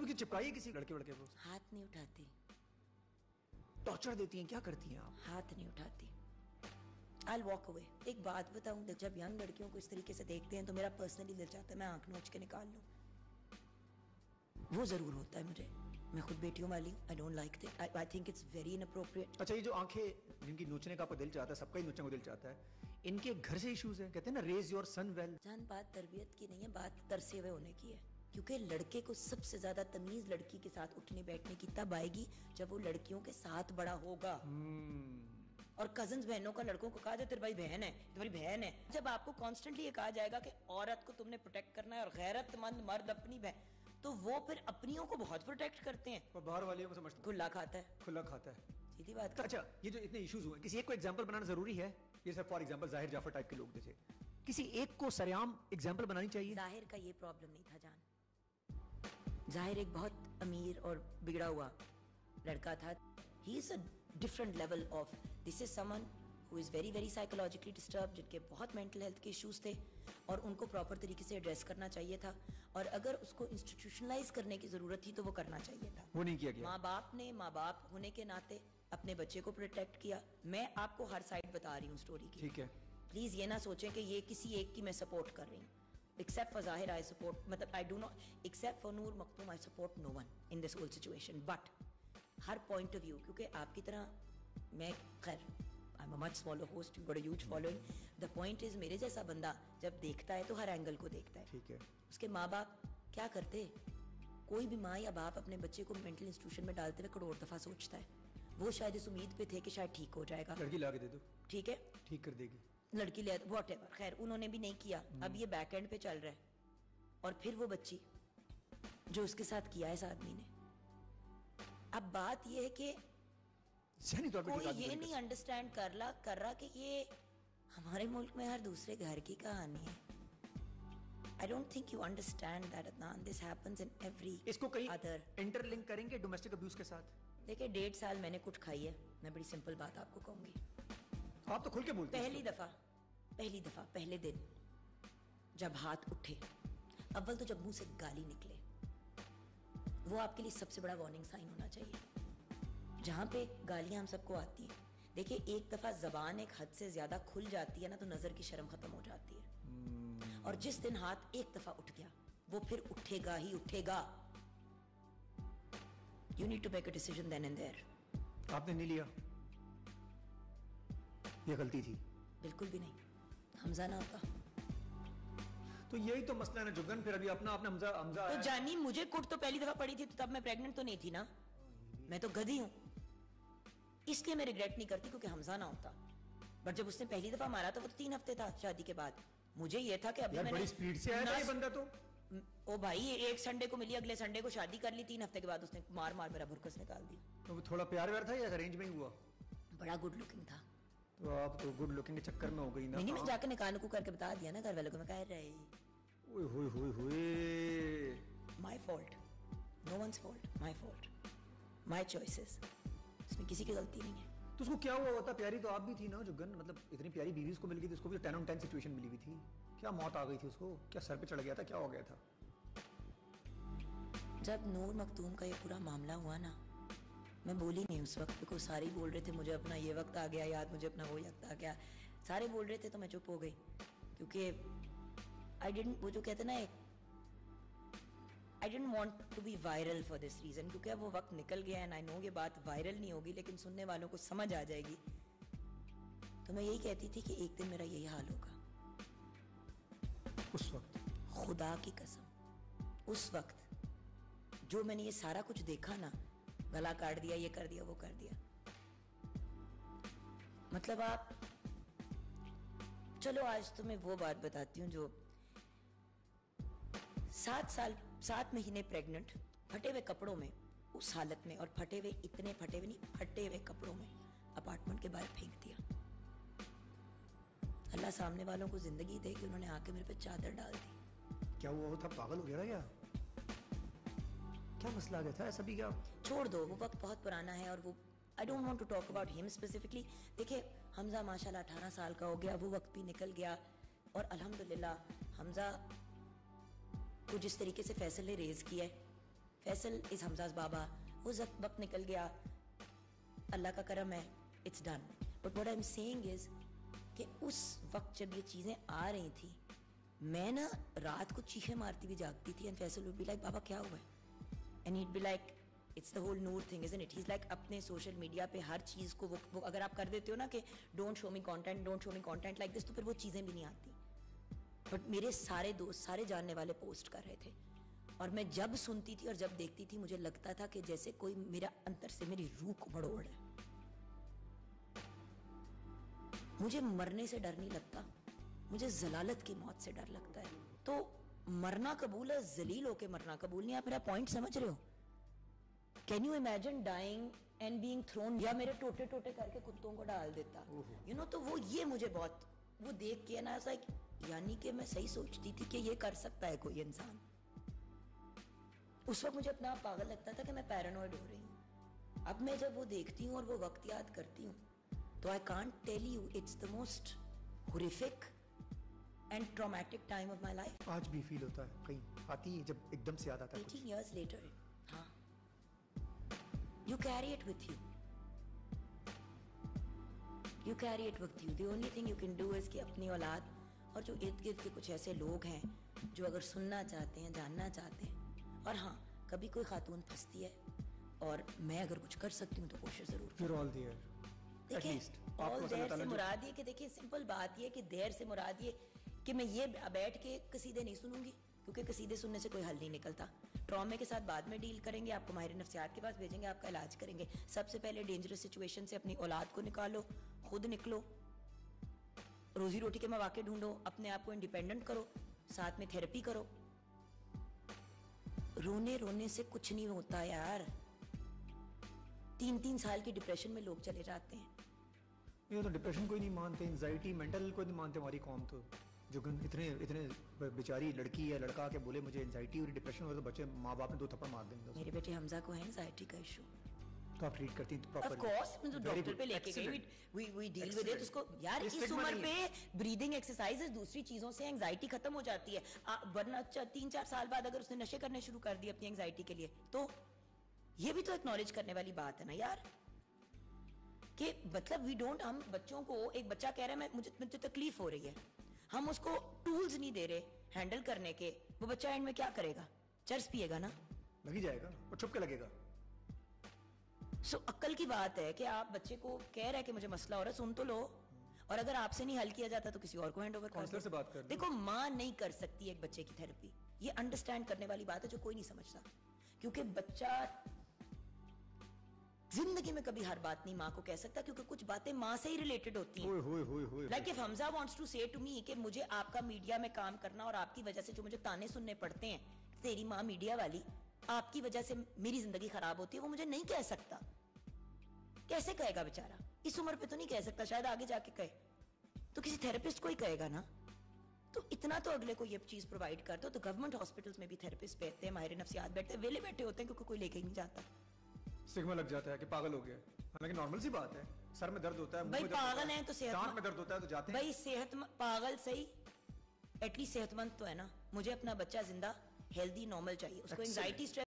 कभी चिपकाइए किसी लड़के वड़के को। हाथ नहीं उठाती। टॉर्चर देती हैं, क्या करती हैं आप? हाथ नहीं उठाती। I'll walk away। एक बात बताऊं, जब यंग लड़कियों को इस तरीके से देखते हैं तो मेरा पर्सनली दिल चाहता है मैं आंख नोच के निकाल लूं। वो जरूर होता है मुझे, मैं खुद बेटियों वाली हूं। I don't like it। I think it's very inappropriate। अच्छा, ये जो आंखें जिनकी नोचने का आपको दिल चाहता है, सबका ही नोचने को दिल चाहता है, इनके घर से इश्यूज है। कहते हैं ना, रेज योर सन वेल। जान, बात तरबियत की नहीं है, बात तरसे हुए होने की है। क्योंकि लड़के को सबसे ज्यादा तमीज लड़की के साथ उठने बैठने की तब आएगी जब वो लड़कियों के साथ बड़ा होगा। और कजन्स बहनों का लड़कों को कहा जाए तेरी भाई बहन है, तुम्हारी बहन है। जब आपको कॉन्स्टेंटली ये कहा जाएगा कि औरत को तुमने प्रोटेक्ट करना है और गैरतमंद मर्द अपनी बहन, तो वो फिर अपनियों को बहुत प्रोटेक्ट करते हैं और बाहर वालियों को समझते खुला खाता है। खुला खाता है, सीधी बात। अच्छा, ये जो इतने इश्यूज हुए, किसी एक को एग्जांपल बनाना जरूरी है? ये सब फॉर एग्जांपल जाहिर जाफर टाइप के लोग थे, किसी एक को सरेआम एग्जांपल बनानी चाहिए? जाहिर का ये प्रॉब्लम नहीं था जान। जाहिर एक बहुत अमीर और बिगड़ा हुआ लड़का था। He is a different level of, this is someone who is very very psychologically disturb, जिनके बहुत मेंटल हेल्थ के इश्यूज थे और उनको प्रॉपर तरीके से एड्रेस करना चाहिए था। और अगर उसको इंस्टीट्यूशनलाइज करने की जरूरत थी तो वो करना चाहिए था। वो नहीं किया गया। माँ बाप ने माँ बाप होने के नाते अपने बच्चे को प्रोटेक्ट किया। मैं आपको हर साइड बता रही हूँ स्टोरी की, ठीक है? प्लीज ये ना सोचें कि ये किसी एक की मैं सपोर्ट कर रही हूँ। Except for Zahir, I support, मतलब I do not, except for Noor Maktoum, I support no one in this whole situation. But her point of view, क्योंकि आपकी तरह मैं खैर I'm a much smaller host, you've got a huge following. The point is, मेरे जैसा बंदा जब देखता है तो हर एंगल को देखता है। ठीक है। उसके माँ बाप क्या करते? कोई भी माँ या बाप अपने बच्चे को मेंटल इंस्टीट्यूशन में डालते हुए करोड़ दफा सोचता है। वो शायद इस उम्मीद पे थे कि शायद ठीक हो जाएगा, लड़की ला के दे दो, ठीक है, ठीक कर देगी, लड़की ले, व्हाटएवर। खैर उन्होंने भी नहीं किया। अब ये बैक एंड पे चल रहा है। और फिर वो बच्ची जो उसके साथ किया है इस आदमी ने। अब बात ये है कि कोई ये नहीं अंडरस्टैंड कर रहा कि ये हमारे मुल्क में हर दूसरे घर की कहानी है। I don't think you understand that, Adnan. This happens in every इसको कहीं other. इंटरलिंक करेंगे डोमेस्टिक अब्यूज के साथ? देखिए 1.5 साल मैंने कुछ खाई है, मैं बड़ी सिंपल बात आपको कहूंगी। आप तो खुल के बोलते हैं। पहली दफा पहले दिन जब हाथ उठे, अव्वल तो जब मुंह से गाली निकले, वो आपके लिए सबसे बड़ा वार्निंग साइन होना चाहिए। जहां पे गालियां हम सबको आती हैं, देखिए एक दफा जबान एक हद से ज्यादा खुल जाती है ना तो नजर की शर्म खत्म हो जाती है। और जिस दिन हाथ एक दफा उठ गया वो फिर उठेगा ही उठेगा। You need to make a decision then and there. आपने नहीं लिया, ये गलती थी? बिल्कुल भी नहीं, हमजा ना होता तो यही तो मसला है ना जुगन। फिर अभी अपना हमजा तो जानी, मुझे कुट तो पहली दफा पड़ी थी तो तब मैं प्रेग्नेंट तो नहीं थी ना, मैं तो गधी हूं, इसलिए मैं रिग्रेट नहीं करती क्योंकि हमजा ना होता। बट जब उसने पहली दफा मारा तो वो तो 3 हफ्ते था शादी के बाद। मुझे ये था कि अभी मैंने बड़ी स्पीड से आया था ये बंदा तो। ओ भाई, एक संडे को मिली, अगले संडे को शादी कर ली, 3 हफ्ते के बाद उसने मार मार मेरा भुरकस निकाल दिया। तो वो थोड़ा प्यार व्यार था या अरेंज में ही हुआ? बड़ा गुड लुकिंग था। तो आप तो गुड लुकिंग के चक्कर में हो गई ना। नहीं, मैं जाकर निकाल को करके बता दिया ना घर वालों को, मैं कह रही ओए होए होए होए, my fault, no one's fault, my fault, my choices, इसमें किसी की गलती नहीं है। तो उसको क्या हुआ होता? प्यारी तो आप भी थी ना जुगन, मतलब इतनी प्यारी बीवी उसको मिल गई थी, उसको भी 10 on 10 सिचुएशन मिली हुई थी। क्या मौत आ गई थी उसको? क्या सर पे चढ़ गया था? क्या हो गया था? जब नूर मखतूम का ये पूरा मामला हुआ ना, मैं बोली नहीं उस वक्त, को सारे बोल रहे थे मुझे अपना ये वक्त आ गया याद, मुझे अपना वो वक्त आ गया, सारे बोल रहे थे तो मैं चुप हो गई। क्योंकि आई डिडंट, वो जो कहते ना, I didn't want to be viral for this reason, क्योंकि अब वो वक्त निकल गया एंड आई नो ये बात वायरल नहीं होगी लेकिन सुनने वालों को समझ आ जाएगी। तो मैं यही कहती थी कि एक दिन मेरा यही हाल होगा। उस वक्त खुदा की कसम, उस वक्त जो मैंने ये सारा कुछ देखा ना, गला काट दिया, ये कर दिया, वो कर दिया, मतलब आप चलो आज तुम्हें वो बात बताती हूँ जो 7 महीने प्रेग्नेंट, फटे हुए कपड़ों में, उस हालत में, और फटे हुए कपड़ों में अपार्टमेंट के बाहर फेंक दिया। अल्लाह सामने वालों को जिंदगी दे कि उन्होंने आके मेरे पे चादर डाल दी। क्या हुआ था? पागल हो गया क्या? क्या मसला आ गया था? ऐसा भी क्या? छोड़ दो, वो वक्त बहुत पुराना है और वो I don't want to talk about him specifically. देखिए हमजा माशाल्लाह 18 साल का हो गया, वो वक्त भी निकल गया और अल्हम्दुलिल्लाह हमजा को जिस तरीके से फैसल ने रेज किया है, फैसल इज हमजाज बाबा, वो वक्त निकल गया, अल्लाह का करम है, it's done. But what I am saying is कि उस वक्त जब ये चीजें आ रही थी, मैं ना रात को चीखें मारती भी जागती थी, and Faisal would be like बाबा क्या हुआ है, and he'd be like it's the whole Noor thing isn't it, he's like अपने सोशल मीडिया पे हर चीज को वो अगर आप कर देते हो ना कि don't show me content like this, तो फिर वो चीजें भी नहीं आती। बट मेरे सारे दोस्त, सारे जानने वाले पोस्ट कर रहे थे, और मैं जब सुनती थी और जब देखती थी मुझे लगता था कि जैसे कोई मेरा अंदर से मेरी रूह को मरोड़ है। मुझे मरने से डर नहीं लगता, मुझे जलालत की मौत से डर लगता है। तो मरना कबूल है, जलील होके मरना कबूल नहीं। आप मेरा पॉइंट समझ रहे हो? Can you imagine dying and being thrown, या मेरे टोटे टोटे करके कुत्तों को डाल देता, यू नो। तो वो ये मुझे बहुत वो देख के ना लाइक, यानी कि मैं सही सोचती थी कि ये कर सकता है कोई इंसान। उस वक्त मुझे अपना आप पागल लगता था कि मैं पैरानॉइड हो रही हूँ। अब मैं जब वो देखती हूँ और वो वक्त याद करती हूँ, तो I can't tell you, it's the most horrific and traumatic time of my life. आज भी फील होता है, कहीं आती है जब एकदम से याद आता है 18 years later, हाँ, you carry it with you. You carry it with you. The only thing you can do is कि अपनी औलाद और जो इर्द गिर्द के कुछ ऐसे लोग हैं जो अगर सुनना चाहते हैं, जानना चाहते हैं, और हाँ कभी कोई खातून फंसती है और मैं अगर कुछ कर सकती हूँ तो कोशिश जरूर। You're all there. देखिए, ऑल देर से मुराद ये कि देखिए सिंपल बात ये कि देर से मुराद ये कि मैं ये बैठ के कसीदे नहीं सुनूंगी, क्योंकि कसीदे सुनने से कोई हल नहीं निकलता। ट्रॉमे के साथ बाद में डील करेंगे, आपको माहिर नफ्सियात के पास भेजेंगे, आपका इलाज करेंगे। सबसे पहले डेंजरस सिचुएशन से अपनी औलाद को निकालो, खुद निकलो, रोजी रोटी के मौके ढूंढो, अपने आप को इंडिपेंडेंट करो, साथ में थेरेपी करो। रोने रोने से कुछ नहीं होता यार। 3-3 साल की डिप्रेशन में लोग चले जाते हैं। ये तो डिप्रेशन कोई नहीं मानते, एंजाइटी मेंटल कोई नहीं मानते हमारी कौम। तो जो इतने बेचारी लड़की या लड़का के बोले मुझे एंजाइटी और डिप्रेशन हो, तो बच्चे माँ बाप ने 2 थप्पड़ मार देंगे। मेरे बेटे हमजा को है एंजाइटी का इशू, तो आप ट्रीट करती हैं प्रॉपर? ऑफ कोर्स, मैं तो डॉक्टर पे लेके गई, वी डील विद इट। उसको यार इस उम्र पे ब्रीदिंग एक्सरसाइजेस, दूसरी चीजों से एंजाइटी खत्म हो जाती है। वरना 3-4 साल बाद अगर उसने नशे करने शुरू कर दिए अपनी एंजाइटी के लिए, तो ये भी तो एक्नॉलेज करने वाली बात है ना यार, कि मतलब वी डोंट, हम बच्चों को, एक बच्चा कह रहा है मुझे तकलीफ हो रही है, हम उसको टूल्स नहीं दे रहे हैंडल करने के, वो बच्चा एंड में क्या करेगा? चर्स पिएगा ना, लगी जाएगा और छुप के लगेगा। सो अक्ल की बात है कि आप बच्चे को कह रहे हैं कि मुझे मसला हो रहा है, सुन तो लो, और अगर आपसे नहीं हल किया जाता तो किसी और को हैंड ओवर कर दो। से बात कर। देखो, माँ नहीं कर सकती एक बच्चे की थेरेपी, ये अंडरस्टैंड करने वाली बात है जो कोई नहीं समझता, क्योंकि बच्चा जिंदगी में कभी हर बात नहीं माँ को कह सकता, क्योंकि कुछ बातें माँ से ही रिलेटेड होती हैं। Like if Hamza wants to say to me कि मुझे आपका मीडिया में काम करना और आपकी वजह से जो मुझे ताने सुनने पड़ते हैं, तेरी माँ मीडिया वाली, आपकी वजह से मेरी जिंदगी खराब होती है, वो मुझे नहीं कह सकता। कैसे कहेगा बेचारा? इस उम्र पे तो नहीं कह सकता, शायद आगे जाके कहे, तो किसी थेरेपिस्ट को ही कहेगा ना। तो इतना तो अगले को ये चीज प्रोवाइड कर दो। तो गवर्नमेंट हॉस्पिटल्स में भी थेरेपिस्ट बैठते हैं, माहिर नफ्सियात बैठते हैं, वेले बैठे होते हैं, क्योंकि कोई लेके ही नहीं जाता। स्टिग्मा लग जाता है कि पागल हो गया, हालांकि नॉर्मल सी बात है। सर में दर्द होता है, भाई पागल है तो सेहत में दर्द होता है तो जाते हैं। भाई सेहत पागल सही, एटलीस्ट सेहतमंद तो है ना। मुझे अपना बच्चा जिंदा हेल्दी नॉर्मल चाहिए, उसको एंजाइटी